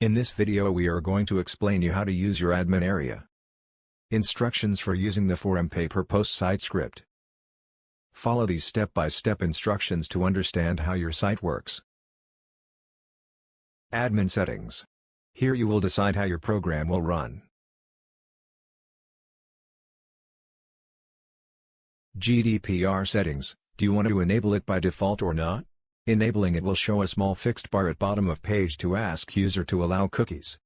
In this video we are going to explain you how to use your admin area. Instructions for using the forum pay-per-post site script. Follow these step-by-step instructions to understand how your site works. Admin settings. Here you will decide how your program will run. GDPR settings. Do you want to enable it by default or not? Enabling it will show a small fixed bar at bottom of page to ask user to allow cookies.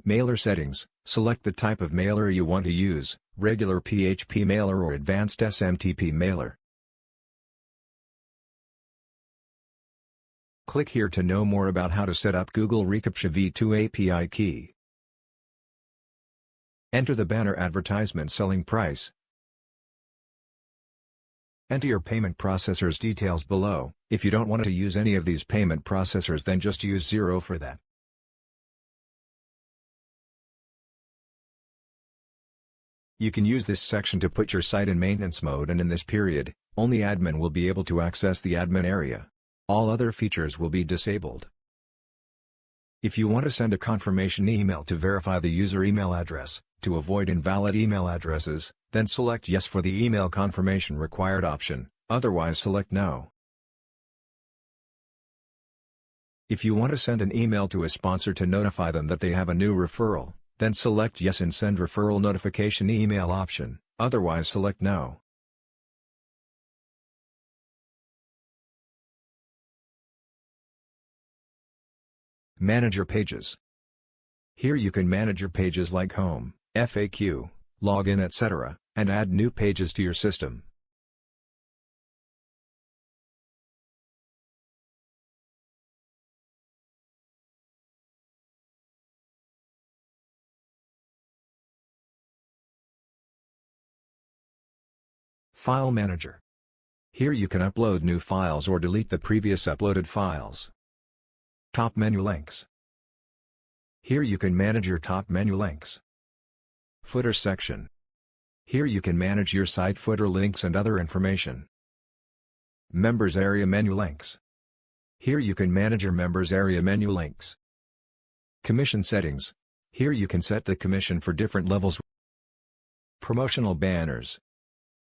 Mailer settings. Select the type of mailer you want to use, regular PHP mailer or advanced SMTP mailer. Click here to know more about how to set up Google reCAPTCHA v2 API key. Enter the banner advertisement selling price. Enter your payment processor's details below. If you don't want to use any of these payment processors, then just use 0 for that. You can use this section to put your site in maintenance mode, and in this period, only admin will be able to access the admin area. All other features will be disabled. If you want to send a confirmation email to verify the user email address, to avoid invalid email addresses, then select Yes for the email confirmation required option, otherwise select No. If you want to send an email to a sponsor to notify them that they have a new referral, then select Yes in Send Referral Notification Email option, otherwise select No. Manage your pages. Here you can manage your pages like Home, FAQ, Login, etc., and add new pages to your system. File Manager. Here you can upload new files or delete the previous uploaded files. Top menu links. Here you can manage your top menu links. Footer section. Here you can manage your site footer links and other information. Members area menu links. Here you can manage your members area menu links. Commission settings. Here you can set the commission for different levels. Promotional banners.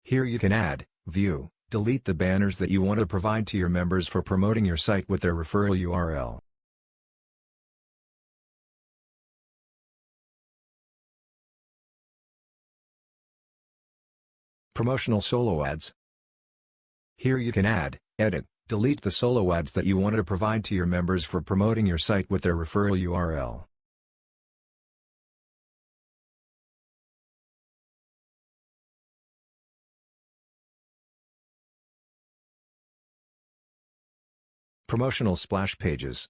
Here you can add, view, delete the banners that you want to provide to your members for promoting your site with their referral URL. Promotional solo ads. Here you can add, edit, delete the solo ads that you want to provide to your members for promoting your site with their referral URL. Promotional splash pages.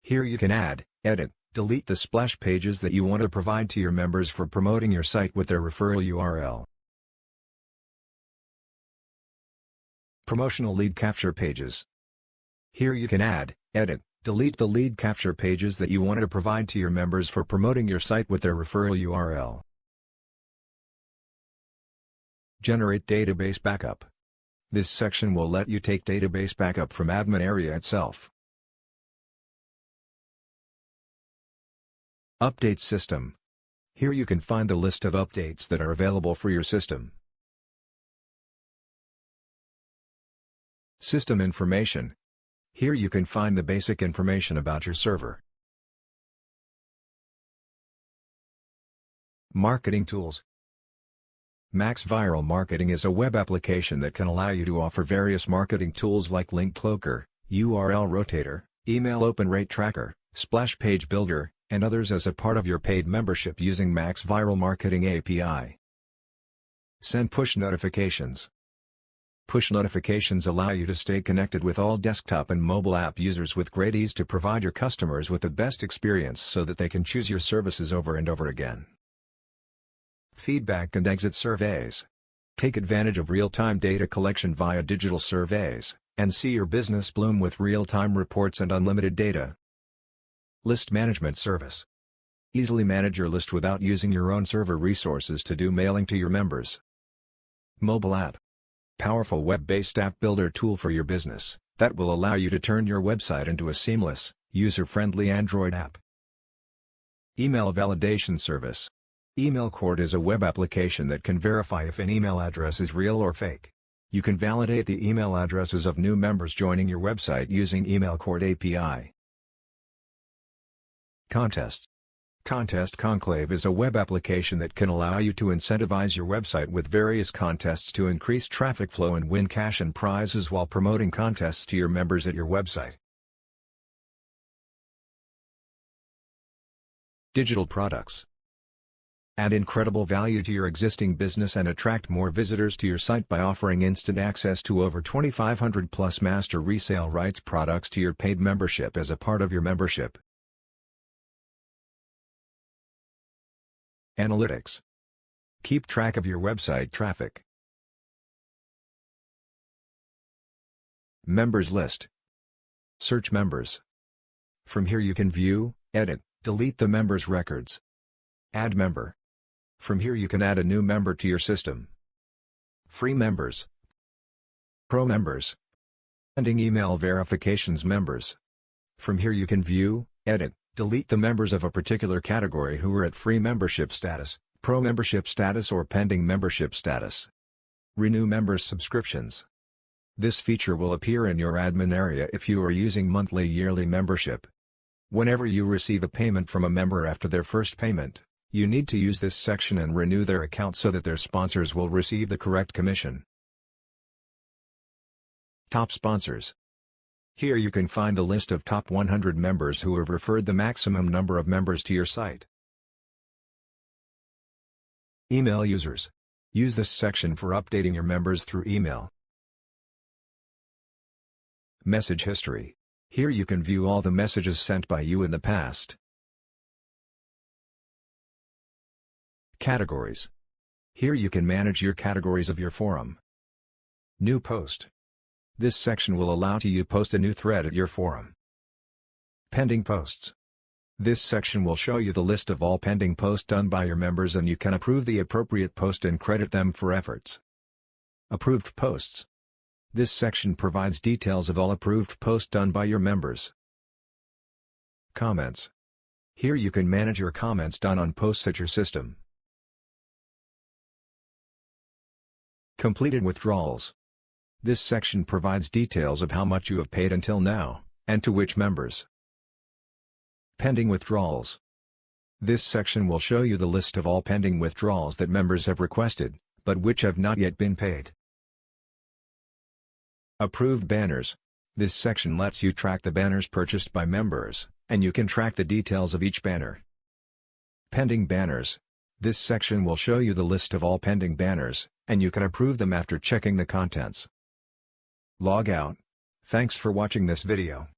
Here you can add, edit, delete the splash pages that you want to provide to your members for promoting your site with their referral URL. Promotional lead capture pages. Here you can add, edit, delete the lead capture pages that you want to provide to your members for promoting your site with their referral URL. Generate database backup. This section will let you take database backup from admin area itself. Update system. Here you can find the list of updates that are available for your system. System information. Here you can find the basic information about your server. Marketing tools. Max Viral Marketing is a web application that can allow you to offer various marketing tools like Link Cloaker, URL Rotator, Email Open Rate Tracker, Splash Page Builder, and others as a part of your paid membership using Max Viral Marketing API. Send push notifications. Push notifications allow you to stay connected with all desktop and mobile app users with great ease to provide your customers with the best experience so that they can choose your services over and over again. Feedback and exit surveys. Take advantage of real-time data collection via digital surveys, and see your business bloom with real-time reports and unlimited data. List management service. Easily manage your list without using your own server resources to do mailing to your members. Mobile app. Powerful web-based app builder tool for your business, that will allow you to turn your website into a seamless, user-friendly Android app. Email validation service. EmailCourt is a web application that can verify if an email address is real or fake. You can validate the email addresses of new members joining your website using EmailCourt API. Contests. Contest Conclave is a web application that can allow you to incentivize your website with various contests to increase traffic flow and win cash and prizes while promoting contests to your members at your website. Digital products. Add incredible value to your existing business and attract more visitors to your site by offering instant access to over 2,500 plus master resale rights products to your paid membership as a part of your membership. Analytics. Keep track of your website traffic. Members list. Search members. From here you can view, edit, delete the members' records. Add member. From here you can add a new member to your system. Free members. Pro members. Pending email verifications members. From here you can view, edit, delete the members of a particular category who are at free membership status, pro membership status or pending membership status. Renew members' subscriptions. This feature will appear in your admin area if you are using monthly yearly membership. Whenever you receive a payment from a member after their first payment, you need to use this section and renew their account so that their sponsors will receive the correct commission. Top sponsors. Here you can find the list of top 100 members who have referred the maximum number of members to your site. Email users. Use this section for updating your members through email. Message history. Here you can view all the messages sent by you in the past. Categories. Here you can manage your categories of your forum. New post. This section will allow you to post a new thread at your forum. Pending posts. This section will show you the list of all pending posts done by your members and you can approve the appropriate post and credit them for efforts. Approved posts. This section provides details of all approved posts done by your members. Comments. Here you can manage your comments done on posts at your system. Completed withdrawals. This section provides details of how much you have paid until now, and to which members. Pending withdrawals. This section will show you the list of all pending withdrawals that members have requested, but which have not yet been paid. Approved banners. This section lets you track the banners purchased by members, and you can track the details of each banner. Pending banners. This section will show you the list of all pending banners, and you can approve them after checking the contents. Log out. Thanks for watching this video.